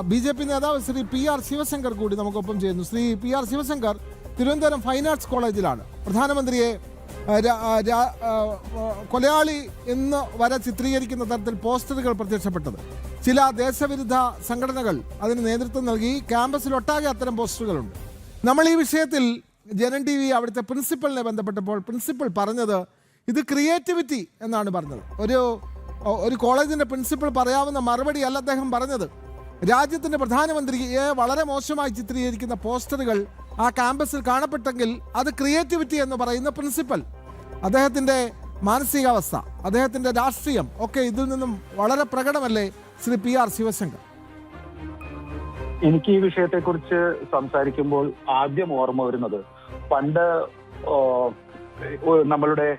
BJP. നേതാവ് Shri PR. Sivasankar കൂടി നമുക്കൊപ്പം ചെയ്യുന്നു. Shri PR. Sivasankar Thiruvananthapuram fine arts കോളേജിലാണ് പ്രധാനമന്ത്രിയെ കൊലയാളി എന്ന് വരെ ചിത്രീകരിക്കുന്ന തരത്തിൽ പോസ്റ്ററുകൾ പ്രത്യക്ഷപ്പെട്ടത്. ചില ദേശവിരുദ്ധ സംഘടനകൾ അതിന് നേതൃത്വം നൽകി. ക്യാമ്പസിലൊട്ടാകെ അത്തരം പോസ്റ്ററുകളുണ്ട്. നമ്മൾ ഈ വിഷയത്തിൽ ജനൻ ടി വി അവിടുത്തെ പ്രിൻസിപ്പലിനെ ബന്ധപ്പെട്ടപ്പോൾ പ്രിൻസിപ്പൽ പറഞ്ഞത് ഇത് ക്രിയേറ്റിവിറ്റി എന്നാണ് പറഞ്ഞത്. ഒരു കോളേജിൻ്റെ പ്രിൻസിപ്പൽ പറയാവുന്ന മറുപടി അല്ല അദ്ദേഹം പറഞ്ഞത്. രാജ്യത്തിൻ്റെ പ്രധാനമന്ത്രിയെ വളരെ മോശമായി ചിത്രീകരിക്കുന്ന പോസ്റ്ററുകൾ ആ ക്യാമ്പസിൽ കാണപ്പെട്ടെങ്കിൽ അത് ക്രിയേറ്റിവിറ്റി എന്ന് പറയുന്ന പ്രിൻസിപ്പൽ, അദ്ദേഹത്തിൻ്റെ മാനസികാവസ്ഥ, അദ്ദേഹത്തിൻ്റെ രാഷ്ട്രീയം ഒക്കെ ഇതിൽ നിന്നും വളരെ പ്രകടമല്ലേ ശ്രീ പി.ആർ. ശിവശങ്കർ? എനിക്ക് ഈ വിഷയത്തെക്കുറിച്ച് സംസാരിക്കുമ്പോൾ ആദ്യം ഓർമ്മ വരുന്നത് പണ്ട് നമ്മളുടെ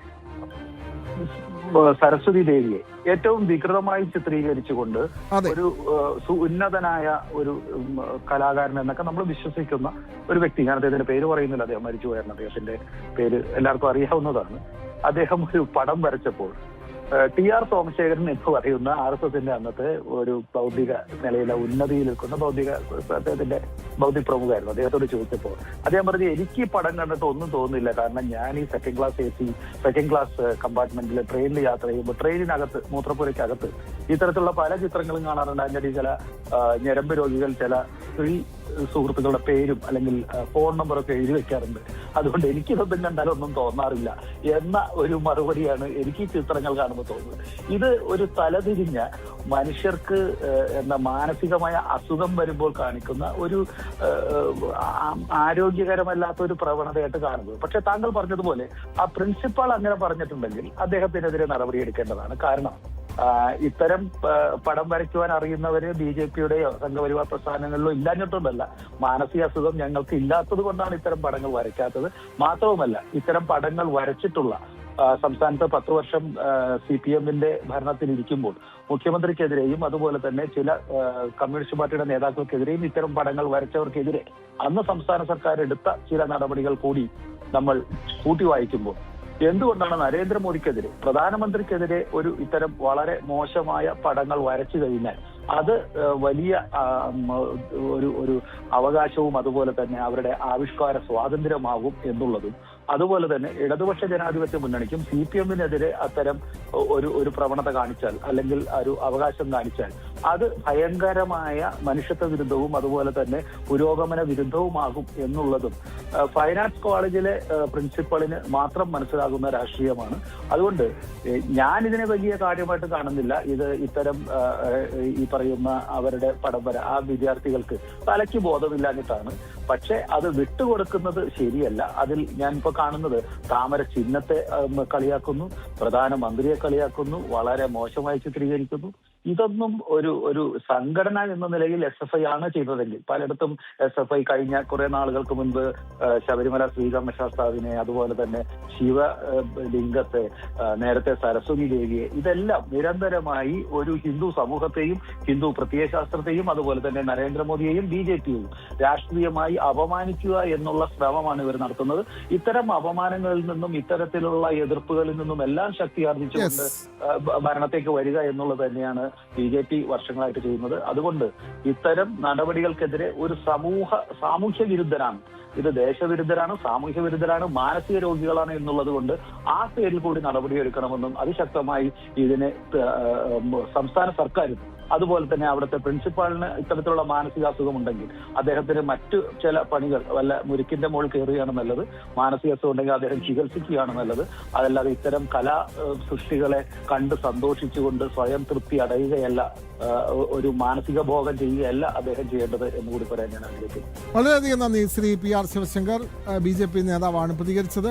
സരസ്വതി ദേവിയെ ഏറ്റവും വികൃതമായി ചിത്രീകരിച്ചുകൊണ്ട് ഒരു ഉന്നതനായ ഒരു കലാകാരൻ എന്നൊക്കെ നമ്മൾ വിശ്വസിക്കുന്ന ഒരു വ്യക്തി, ഞാൻ അദ്ദേഹത്തിന്റെ പേര് പറയുന്നില്ല, അദ്ദേഹം മരിച്ചുപോയിരുന്നു, അദ്ദേഹത്തിന്റെ പേര് എല്ലാവർക്കും അറിയാവുന്നതാണ്. അദ്ദേഹം ഒരു പടം വരച്ചപ്പോൾ ടി.ആർ. സോമശേഖരൻ എന്ന് പറയുന്ന RSSന്റെ അന്നത്തെ ഒരു ബൗദ്ധിക നിലയിലെ ഉന്നതിയിൽ നിൽക്കുന്ന അദ്ദേഹത്തിന്റെ ബൗദ്ധിക പ്രമുഖായിരുന്നു. അദ്ദേഹത്തോട് ചോദിച്ചപ്പോൾ അദ്ദേഹം പറഞ്ഞു, എനിക്ക് ഈ പടം കണ്ടിട്ട് ഒന്നും തോന്നുന്നില്ല, കാരണം ഞാൻ ഈ സെക്കൻഡ് ക്ലാസ് കമ്പാർട്ട്മെന്റിൽ ട്രെയിനിൽ യാത്ര ചെയ്യുമ്പോൾ ട്രെയിനിനകത്ത് മൂത്രപ്പുരയ്ക്കകത്ത് ഇത്തരത്തിലുള്ള പല ചിത്രങ്ങളും കാണാറുണ്ട്. അതിൻ്റെ ചില ഞരമ്പ് രോഗികൾ ചില സ്ത്രീ സുഹൃത്തുക്കളുടെ പേരും അല്ലെങ്കിൽ ഫോൺ നമ്പറൊക്കെ എഴുതി വെക്കാറുണ്ട്. അതുകൊണ്ട് എനിക്കിതൊന്നും കണ്ടാലൊന്നും തോന്നാറില്ല എന്ന ഒരു മറുപടിയാണ് എനിക്ക് ഈ ചിത്രങ്ങൾ കാണുമ്പോൾ തോന്നുന്നത്. ഇത് ഒരു തലതിരിഞ്ഞ മനുഷ്യർക്ക് മാനസികമായ അസുഖം വരുമ്പോൾ കാണിക്കുന്ന ഒരു ആരോഗ്യകരമല്ലാത്ത ഒരു പ്രവണതയായിട്ട് കാണുന്നത്. പക്ഷെ താങ്കൾ പറഞ്ഞതുപോലെ ആ പ്രിൻസിപ്പാൾ അങ്ങനെ പറഞ്ഞിട്ടുണ്ടെങ്കിൽ അദ്ദേഹത്തിനെതിരെ നടപടിയെടുക്കേണ്ടതാണ്. കാരണം ഇത്തരം പടം വരയ്ക്കുവാൻ അറിയുന്നവര് ബി.ജെ.പിയുടെയോ സംഘപരിവാർ പ്രസ്ഥാനങ്ങളിലോ ഇല്ലാഞ്ഞിട്ടൊന്നല്ല, മാനസിക അസുഖം ഞങ്ങൾക്ക് ഇല്ലാത്തത് കൊണ്ടാണ് ഇത്തരം പടങ്ങൾ വരയ്ക്കാത്തത്. മാത്രവുമല്ല, ഇത്തരം പടങ്ങൾ വരച്ചിട്ടുള്ള സംസ്ഥാനത്ത് 10 വർഷം CPM-ന്റെ ഭരണത്തിലിരിക്കുമ്പോൾ മുഖ്യമന്ത്രിക്കെതിരെയും അതുപോലെ തന്നെ ചില കമ്മ്യൂണിസ്റ്റ് പാർട്ടിയുടെ നേതാക്കൾക്കെതിരെയും ഇത്തരം പടങ്ങൾ വരച്ചവർക്കെതിരെ അന്ന് സംസ്ഥാന സർക്കാർ എടുത്ത ചില നടപടികൾ കൂടി നമ്മൾ കൂട്ടി വായിക്കുമ്പോൾ എന്തുകൊണ്ടാണ് നരേന്ദ്രമോദിക്കെതിരെ, പ്രധാനമന്ത്രിക്കെതിരെ ഇത്തരം വളരെ മോശമായ പടങ്ങൾ വരച്ചു കഴിഞ്ഞാൽ അത് വലിയ ഒരു അവകാശവും അതുപോലെ തന്നെ അവരുടെ ആവിഷ്കാര സ്വാതന്ത്ര്യമാകും എന്നുള്ളതും, അതുപോലെ തന്നെ ഇടതുപക്ഷ ജനാധിപത്യ മുന്നണിക്കും CPM-നെതിരെ അത്തരം ഒരു പ്രവണത കാണിച്ചാൽ അല്ലെങ്കിൽ ഒരു അവകാശം കാണിച്ചാൽ അത് ഭയങ്കരമായ മനുഷ്യത്വ വിരുദ്ധവും അതുപോലെ തന്നെ പുരോഗമന വിരുദ്ധവുമാകും എന്നുള്ളതും ഫൈൻ ആർട്സ് കോളേജിലെ പ്രിൻസിപ്പളിന് മാത്രം മനസ്സിലാകുന്ന രാഷ്ട്രീയമാണ്. അതുകൊണ്ട് ഞാൻ ഇതിനെ വലിയ കാര്യമായിട്ട് കാണുന്നില്ല. ഇത്തരം ഈ പറയുന്ന അവരുടെ പടംവര ആ വിദ്യാർത്ഥികൾക്ക് തലയ്ക്ക് ബോധമില്ലാഞ്ഞിട്ടാണ്. പക്ഷെ അത് വിട്ടുകൊടുക്കുന്നത് ശരിയല്ല. അതിൽ ഞാൻ ഇപ്പൊ കാണുന്നത് താമര ചിഹ്നത്തെ കളിയാക്കുന്നു, പ്രധാനമന്ത്രിയെ കളിയാക്കുന്നു, വളരെ മോശമായി ചിത്രീകരിക്കുന്നു. ഇതൊന്നും ഒരു സംഘടന എന്ന നിലയിൽ SFI ആണ് ചെയ്തതെങ്കിൽ, പലയിടത്തും SFI കഴിഞ്ഞ കുറെ നാളുകൾക്ക് മുൻപ് ശബരിമല ശ്രീകർമ്മശാസ്താവിനെ, അതുപോലെ തന്നെ ശിവലിംഗത്തെ, നേരത്തെ സരസ്വതി ദേവിയെ, ഇതെല്ലാം നിരന്തരമായി ഒരു ഹിന്ദു സമൂഹത്തെയും ഹിന്ദു പ്രത്യയശാസ്ത്രത്തെയും അതുപോലെ തന്നെ നരേന്ദ്രമോദിയെയും BJP-യെയും രാഷ്ട്രീയമായി അപമാനിക്കുക എന്നുള്ള ശ്രമമാണ് ഇവർ നടത്തുന്നത്. ഇത്തരം അപമാനങ്ങളിൽ നിന്നും ഇത്തരത്തിലുള്ള എതിർപ്പുകളിൽ നിന്നും എല്ലാം ശക്തി ആർജിച്ചുകൊണ്ട് ഭരണത്തേക്ക് വരിക എന്നുള്ളത് തന്നെയാണ് BJP വർഷങ്ങളായിട്ട് ചെയ്യുന്നത്. അതുകൊണ്ട് ഇത്തരം നടപടികൾക്കെതിരെ ഒരു സാമൂഹ്യ വിരുദ്ധരാണ്, ഇത് ദേശവിരുദ്ധരാണ്, സാമൂഹ്യ വിരുദ്ധരാണ്, മാനസിക രോഗികളാണ് എന്നുള്ളത് കൊണ്ട് ആ പേരിൽ കൂടി നടപടിയെടുക്കണമെന്നും അതിശക്തമായി ഇതിനെ സംസ്ഥാന സർക്കാരും അതുപോലെ തന്നെ അവിടുത്തെ പ്രിൻസിപ്പാളിന് ഇത്തരത്തിലുള്ള മാനസികാസുഖമുണ്ടെങ്കിൽ അദ്ദേഹത്തിന് മറ്റു ചില പണികൾ, വല്ല മുരിക്കിന്റെ മുകളിൽ കയറുകയാണ് നല്ലത്. മാനസികാസുഖം ഉണ്ടെങ്കിൽ അദ്ദേഹം ചികിത്സിക്കുകയാണ് നല്ലത്. അതല്ലാതെ ഇത്തരം കലാ സൃഷ്ടികളെ കണ്ട് സന്തോഷിച്ചുകൊണ്ട് സ്വയം തൃപ്തി അടയുകയല്ല, ഒരു മാനസിക ഭോഗം ചെയ്യുകയല്ല അദ്ദേഹം ചെയ്യേണ്ടത് എന്നുകൂടി പറയാൻ ഞാൻ ആഗ്രഹിക്കുന്നു. വളരെയധികം നന്ദി. ശ്രീ പി.ആർ. ശിവശങ്കർ, BJP നേതാവാണ് പ്രതികരിച്ചത്.